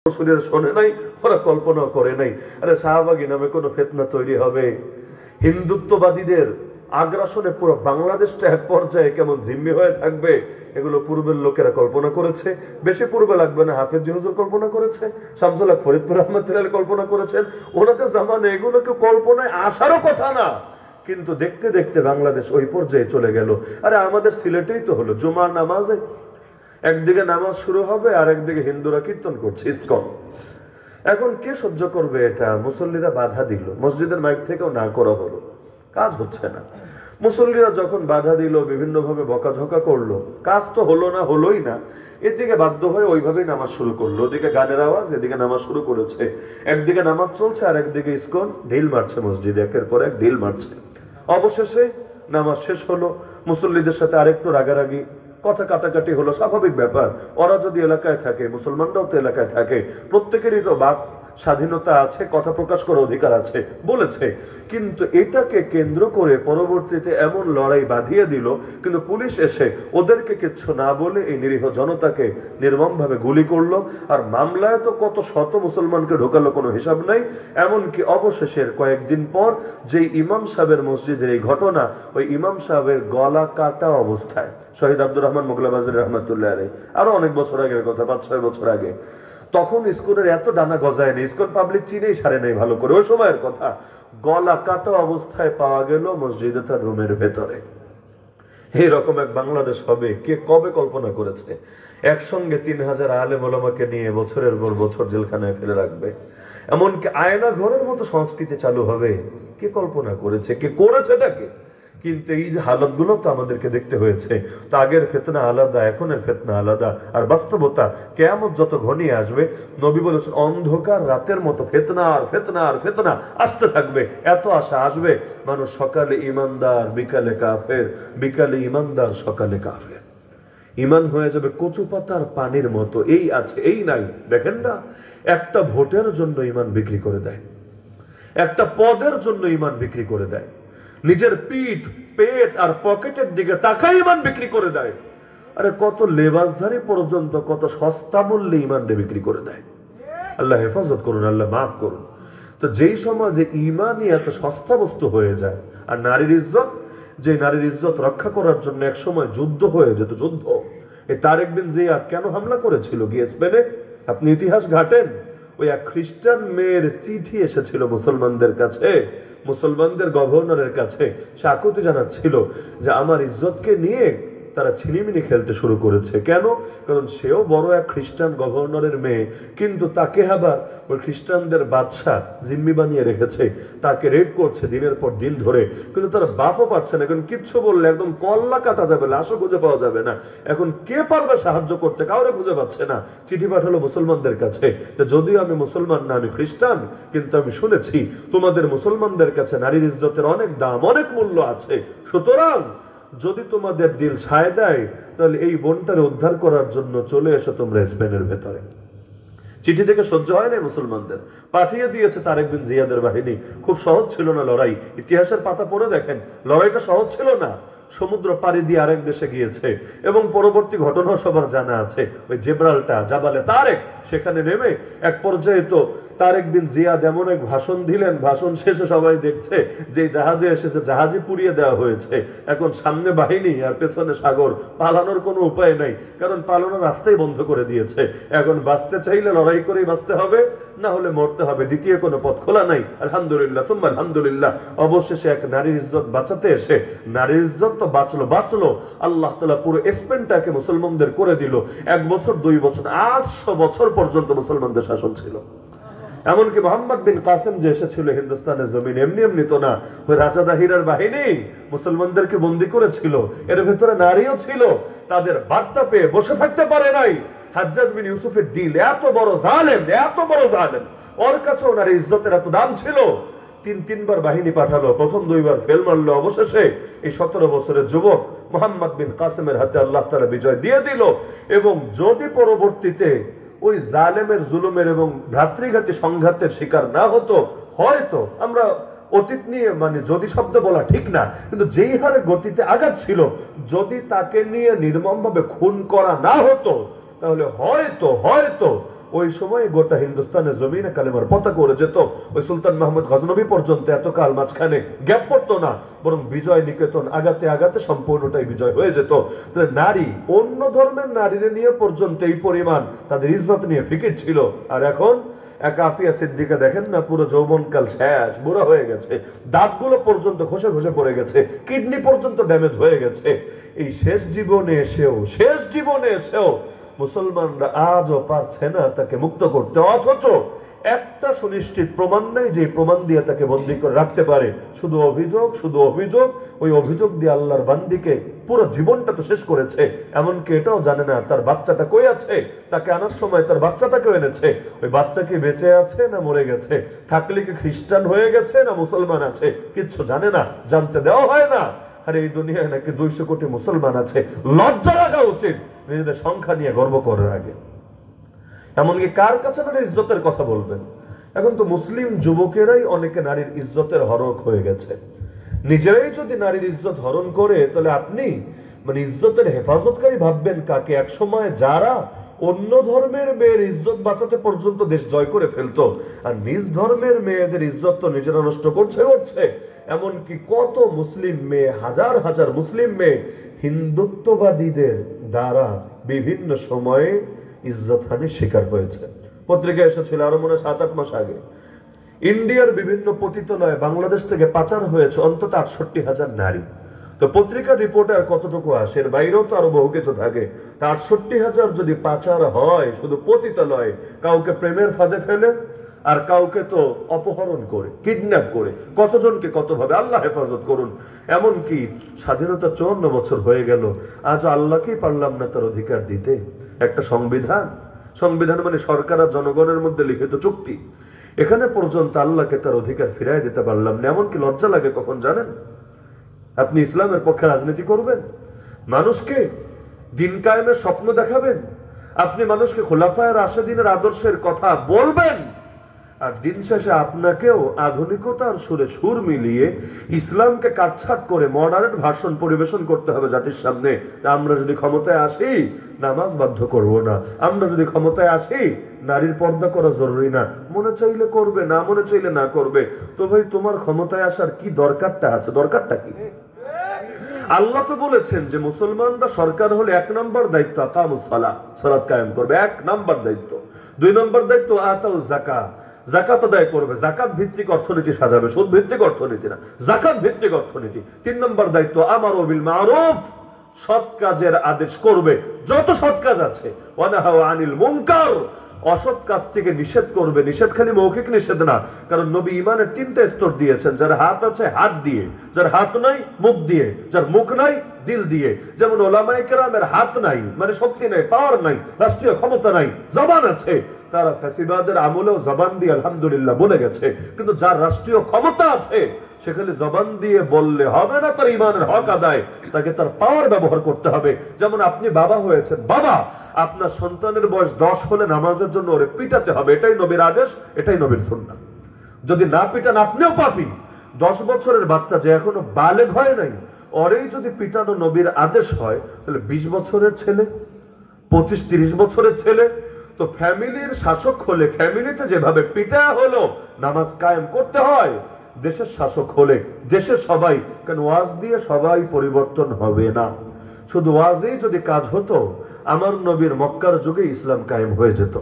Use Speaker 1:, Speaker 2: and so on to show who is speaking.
Speaker 1: শরীরে শোনে নাই, ওরা কল্পনা করে নাই। আরে শাহবাগী নামে কোনো ফিতনা তৈরি হবে, হিন্দুত্ববাদীদের আগ্রাসনে পুরো বাংলাদেশটা এক পর্যায়ে কেমন জিম্মি হয়ে থাকবে, এগুলো পূর্বের লোকেরা কল্পনা করেছে। বেশি পূর্বে লাগবে না, হাফেজ হুজুর কল্পনা করেছে, শামসুল হক ফরিদপুর রহমতুল্লাহ কল্পনা করেছেন। ওনাদের জামানে এগুলো কেউ কল্পনায় আসারও কথা না, কিন্তু দেখতে দেখতে বাংলাদেশ ওই পর্যায়ে চলে গেল। আরে আমাদের সিলেটেই তো হলো, জুমার নামাজে একদিকে নামাজ শুরু হবে আর একদিকে হিন্দুরা কীর্তন করছে ইসকন। এখন কে সহ্য করবে এটা? মুসল্লিরা বাধা দিল, মসজিদের মাইক থেকেও না করা হলো, কাজ হচ্ছে না। মুসল্লিরা যখন বাধা দিল, বিভিন্ন ভাবে বকাঝকা করলো, কাজ তো হলো না, হলোই না। এদিকে বাধ্য হয়ে ওইভাবেই নামাজ শুরু করলো, ওদিকে গানের আওয়াজ, এদিকে নামাজ শুরু করেছে। একদিকে নামাজ চলছে আর একদিকে ইসকন ঢিল মারছে, মসজিদে একের পর এক ঢিল মারছে। অবশেষে নামাজ শেষ হলো, মুসল্লিদের সাথে আরেকটু রাগারাগি, কথা কাটাকাটি হলো, স্বাভাবিক ব্যাপার। ওরা যদি এলাকায় থাকে, মুসলমানরাও তো এলাকায় থাকে, প্রত্যেকেরই তো বাক স্বাধীনতা আছে, কথা প্রকাশ করার অধিকার আছে বলেছে। কিন্তু এটাকে কেন্দ্র করে পরবর্তীতে এমন লড়াই বাঁধিয়ে দিল, কিন্তু পুলিশ এসে ওদেরকে কিচ্ছু না বলে এই নিরীহ জনতাকে নির্মমভাবে গুলি করলো। আর মামলায় তো কত শত মুসলমানকে ঢোকালো, কোনো হিসাব নাই। এমনকি অবশেষের কয়েকদিন পর যেই ইমাম সাহেবের মসজিদের এই ঘটনা, ওই ইমাম সাহেবের গলা কাটা অবস্থায়, শহীদ আব্দুর রহমান মোগলাবাজির রহমতুল্লাহ আলাইহি, আরো অনেক বছর আগের কথা, 5-6 বছর আগে, তখন ইসকনের এত ডানা গজায় নেই, ইসকন পাবলিক চিনেই সারে নেই ভালো করে, ওই সময়ের কথা। গলা কাটা অবস্থায় পাওয়া গেল মসজিদে, তার রুমের ভেতরে। এইরকম এক বাংলাদেশ হবে কে কবে কল্পনা করেছে? একসঙ্গে 3000 আলেম ওলামাকে নিয়ে বছরের পর বছর জেলখানায় ফেলে রাখবে, এমনকি আয়না ঘরের মতো সংস্কৃতি চালু হবে, কে কল্পনা করেছে? কে করেছে এটাকে? কিন্তু এই হালত গুলো তো আমাদেরকে দেখতে হয়েছে। তো আগের ফিতনা আলাদা, এখনের ফিতনা আলাদা। আর বাস্তবতা কিয়ামত যত ঘনিয়ে আসবে, নবী বলেছেন অন্ধকার রাতের মতো ফিতনা আর ফিতনা আর ফিতনা আসতে থাকবে। এত আশা আসবে, মানুষ সকালে ইমানদার, বিকালে কাফের, বিকালে ইমানদার, সকালে কাফের। ইমান হয়ে যাবে কচু পাতার পানির মতো, এই আছে এই নাই। দেখেন না, একটা ভোটের জন্য ইমান বিক্রি করে দেয়, একটা পদের জন্য ইমান বিক্রি করে দেয়, নিজের পিঠ, পেট আর পকেটের দিকে তাকাই ইমান বিক্রি করে দেয়। আরে কত লেবাসধারী পর্যন্ত কত সস্তা মূল্যে ইমান বিক্রি করে দেয়। আল্লাহ হেফাজত করুন, আল্লাহ মাফ করুন। তো যেই সমাজে ইমানই এত সস্তা বস্তু হয়ে যায়, আর নারীর ইজ্জত, যে নারীর ইজ্জত রক্ষা করার জন্য এক সময় যুদ্ধ হয়ে যেত, যুদ্ধ। এই তারেক বিন জিয়াদ কেন হামলা করেছিল গিয়ে স্পেনে? আপনি ইতিহাস ঘাটেন। ওই এক খ্রিস্টান মেয়ের চিঠি এসেছিল মুসলমানদের কাছে, মুসলমানদের গভর্নরের কাছে। সে আকুতি জানাচ্ছিল যে আমার ইজ্জতকে নিয়ে তারা ছিনিমিনি খেলতে শুরু করেছে। কেন? কারণ সেও বড় এক খ্রিস্টান গভর্নরের মেয়ে, কিন্তু তাকে আবার ওই খ্রিস্টানদের বাদশা জিম্মি বানিয়ে রেখেছে, তাকে রেপ করছে দিনের পর দিন ধরে। কিন্তু তার বাপও পারছে না, এখন কিচ্ছু বললে একদম কল্লা কাটা যাবে, লাশও খুঁজে পাওয়া যাবে না। এখন কে পারবে সাহায্য করতে? কাউরে খুঁজে পাচ্ছে না। চিঠি পাঠালো মুসলমানদের কাছে, যদিও আমি মুসলমান না, আমি খ্রিস্টান, কিন্তু আমি শুনেছি তোমাদের মুসলমানদের কাছে নারীর ইজ্জতের অনেক দাম, অনেক মূল্য আছে। সুতরাং যদি তোমাদের দিল সায় দেয়, তাহলে এই বোনটারে উদ্ধার করার জন্য চলে এসো তোমরা স্পেনের ভেতরে। চিঠি থেকে সহ্য হয় না মুসলমানদের, পাঠিয়ে দিয়েছে তারেক বিন জিয়াদের বাহিনী। খুব সহজ ছিল না লড়াই, ইতিহাসের পাতা পড়ে দেখেন, লড়াইটা সহজ ছিল না। সমুদ্র পাড়ি দিয়ে আরেক দেশে গিয়েছে, এবং পরবর্তী ঘটনা সবার জানা আছে। ওই জেব্রালটা, জাবালে তারেক, সেখানে নেমে এক পর্যায়ে তো তারেক বিন জিয়াদ এমন এক ভাষণ দিলেন, ভাষণ শেষে সবাই দেখছে যে জাহাজে এসেছে, জাহাজই পুড়িয়ে দেওয়া হয়েছে। এখন সামনে বাহিনী আর পেছনে সাগর, পালানোর কোনো উপায় নাই, কারণ পালানোর রাস্তাই বন্ধ করে দিয়েছে। এখন বাঁচতে চাইলে লড়াই করেই বাঁচতে হবে, না হলে মরতে হবে, দ্বিতীয় কোনো পথ খোলা নাই। আলহামদুলিল্লাহ সুম্মা আলহামদুলিল্লাহ, অবশেষে এক নারীর ইজ্জত বাঁচাতে এসে, নারীর ইজ্জত তো বাঁচলো, আল্লাহ তাআলা পুরো স্পেনটাকে মুসলমানদের করে দিল। 1 বছর 2 বছর 800 বছর পর্যন্ত মুসলমানদের শাসন ছিল। এমনকি মোহাম্মদ বিন কাসেম যে এসেছিল হিন্দুস্তানের জমিন, এমনি এমনি তো না, ওই রাজা দাহিরার বাহিনী মুসলমানদেরকে বন্দী করেছিল, এর ভেতরে নারীও ছিল। তাদের বার্তা পেয়ে বসে থাকতে পারে নাই। হাজ্জাজ বিন ইউসুফের দিল এত বড় জালেম, এত বড় জালেম, ওর কাছেও নারী ইজ্জতের এত দাম ছিল। 3বার বাহিনী পাঠালো, প্রথম 2 বার ফেল মারলো। অবশেষে এই 17 বছরের যুবক মোহাম্মদ বিন কাসেমের হাতে আল্লাহ তাআলা বিজয় দিয়ে দিল। এবং যদি পরবর্তীতে ওই জালেমের জুলুমের এবং ভ্রাতৃঘাতী সংঘাতের শিকার না হতো, হয়তো আমরা অতীত নিয়ে মানে যদি শব্দ বলা ঠিক না, কিন্তু যেই হারে গতিতে আগাচ্ছিল, যদি তাকে নিয়ে নির্মমভাবে খুন করা না হতো, তাহলে হয়তো ওই সময় গোটা হিন্দুস্তানের জমিনে কালেমার পতাকা উড়ে যেত। ওই সুলতান মাহমুদ গজনবী পর্যন্ত এতকাল মাঝখানে গ্যাপ পড়তো না, বরং বিজয় নিকেতন আগাতে আগাতে সম্পূর্ণটাই বিজয় হয়ে যেত। নারী, অন্য ধর্মের নারীরা নিয়ে পর্যন্ত এই পরিমাণ তাদের ইজ্জত নিয়ে ফিকির ছিল। আর এখন এক আফিয়া সিদ্দিকা দেখেন না, পুরো যৌবনকাল শেষ, বুড়া হয়ে গেছে, দাঁতগুলো পর্যন্ত ঘষে ঘষে পড়ে গেছে, কিডনি পর্যন্ত ড্যামেজ হয়ে গেছে। এই শেষ জীবনে এসেও মুসলমানরা আজও পারছে না তাকে মুক্ত করতে, অথচ একটা সুনিশ্চিত প্রমাণ নেই যে প্রমাণ দিয়ে তাকে বন্দী করে রাখতে পারে। শুধু অভিযোগ, ওই অভিযোগ দিয়ে আল্লাহর বান্দিকে পুরো জীবনটা তো শেষ করেছে। এমনকি এটাও জানে না তার বাচ্চাটা কই আছে, তাকে আনার সময় তার বাচ্চাটাকেও এনেছে, ওই বাচ্চা কি বেঁচে আছে না মরে গেছে, থাকলে কি খ্রিস্টান হয়ে গেছে না মুসলমান আছে, কিচ্ছু জানে না, জানতে দেওয়া হয় না। আর এই দুনিয়ায় নাকি 200 কোটি মুসলমান আছে। লজ্জা লাগা উচিত নিজেদের সংখ্যা নিয়ে গর্ব করার আগে। এমনকি কার কাছে নারীর ইজ্জতের কথা বলবেন? এখন তো মুসলিম যুবকেরাই অনেকে নারীর ইজ্জতের হরক হয়ে গেছে। নিজেরাই যদি নারীর ইজ্জত হরণ করে, তাহলে আপনি ইজ্জতের হেফাজতকারী ভাববেন কাকে? এক সময় যারা অন্য ধর্মের মেয়ের ইজ্জত বাঁচাতে পর্যন্ত দেশ জয় করে ফেলতো, আর নিজ ধর্মের মেয়েদের ইজ্জত তো নিজেরা নষ্ট করছে। এমনকি কত মুসলিম মেয়ে, হাজার হাজার মুসলিম মেয়ে হিন্দুত্ববাদীদের দ্বারা বিভিন্ন সময়ে ইজ্জতহানির শিকার হয়েছে। পত্রিকা এসেছিল আরো মনে 7-8 মাস আগে, ইন্ডিয়ার বিভিন্ন পতিতালয়ে বাংলাদেশ থেকে পাচার হয়েছে অন্তত 68,000 নারী। তো পত্রিকার রিপোর্টার কতটুকু আসে, এর বাইরেও তো আরো বহু কিছু থাকে। তা 68,000 যদি পাচার হয় শুধু পতিতালয়ে, কাউকে প্রেমের ফাঁদে ফেলে আর কাউকে তো অপহরণ করে, কিডন্যাপ করে, কতজনকে কতভাবে, আল্লাহ হেফাজত করুন। এমনকি স্বাধীনতা 54 বছর হয়ে গেল, আজ আল্লাহকেই পারলাম না তার অধিকার দিতে। একটা সংবিধান মানে সরকার আর জনগণের মধ্যে লিখিত চুক্তি, এখানে পর্যন্ত আল্লাহকে তার অধিকার ফিরাই দিতে পারলাম না। এমনকি লজ্জা লাগে কখন জানেন? আপনি ইসলামের পক্ষে রাজনীতি করবেন, মানুষকে দিন কায়েমের স্বপ্ন দেখাবেন, আপনি মানুষকে খোলাফায়ে রাশেদিনের আদর্শের কথা বলবেন, আর দিন শেষে আপনাকেও আধুনিকতার সুরে সুর মিলিয়ে ইসলামকে কাটছাট করে মডার্ন ভাষণ পরিবেশন করতে হবে জাতির সামনে। আমরা যদি ক্ষমতায় আসি নামাজ বাধ্য করব না, আমরা যদি ক্ষমতায় আসি নারীর পর্দা করা জরুরি না, মনে চাইলে করবে, না মনে চাইলে না করবে। তো ভাই, তোমার ক্ষমতায় আসার কি দরকারটা আছে? দরকারটা কি? আল্লাহ তো বলেছেন যে মুসলমানরা সরকার হলে 1 নম্বর দায়িত্ব আকামুস সালাত, সালাত কায়েম করবে, 1 নম্বর দায়িত্ব। 2 নম্বর দায়িত্ব আতাউজ যাকাত, যাকাত আদায় করবে, যাকাত ভিত্তিক অর্থনীতি সাজাবে, সুদ ভিত্তিক অর্থনীতি না, যাকাত ভিত্তিক অর্থনীতি। 3 নম্বর দায়িত্ব আমারু বিল মারুফ, সৎ কাজের আদেশ করবে, যত সৎ কাজ আছে, ওয়া নাহাউ আনিল মুনকার, অসৎ কাজ থেকে নিষেধ করবে। নিষেধ খালি মৌখিক নিষেধ না, কারণ নবী ইমানের 3টা স্তর দিয়েছেন। যার হাত আছে হাত দিয়ে, যার হাত নাই মুখ দিয়ে, যার মুখ নাই দিল দিয়ে। যেমন ওলামায়ে কেরামের হাত নাই মানে শক্তি নাই, পাওয়ার নাই, রাষ্ট্রীয় ক্ষমতা নাই, জবান আছে, তারা ফ্যাসিবাদের আমলেও জবান দিয়ে আলহামদুলিল্লাহ বলে গেছে। কিন্তু যার রাষ্ট্রীয় ক্ষমতা আছে সে খালি জবান দিয়ে বললে হবে না, তার ইমানের হক আদায়, তাকে তার পাওয়ার ব্যবহার করতে হবে। যেমন আপনি বাবা হয়েছেন, বাবা আপনার সন্তানের বয়স 10 হলে নামাজের জন্য ওরে পিটাতে হবে, এটাই নবীর আদেশ, এটাই নবীর সুন্নাহ। যদি না পিটান আপনিও পাপী। 10 বছরের বাচ্চা যে এখনো বালেগ হয় নাই, ওরেই যদি পিটানো নবীর আদেশ হয়, তাহলে 20 বছরের ছেলে, 25-30 বছরের ছেলে, তো ফ্যামিলির শাসক হলে ফ্যামিলিতে যেভাবে পিটা হলো নামাজ কায়েম করতে হয়, দেশের শাসক হলে দেশের সবাই, কারণ ওয়াজ দিয়ে সবাই পরিবর্তন হবে না। শুধু ওয়াজেই যদি কাজ হতো, আমার নবীর মক্কার যুগে ইসলাম কায়েম হয়ে যেত।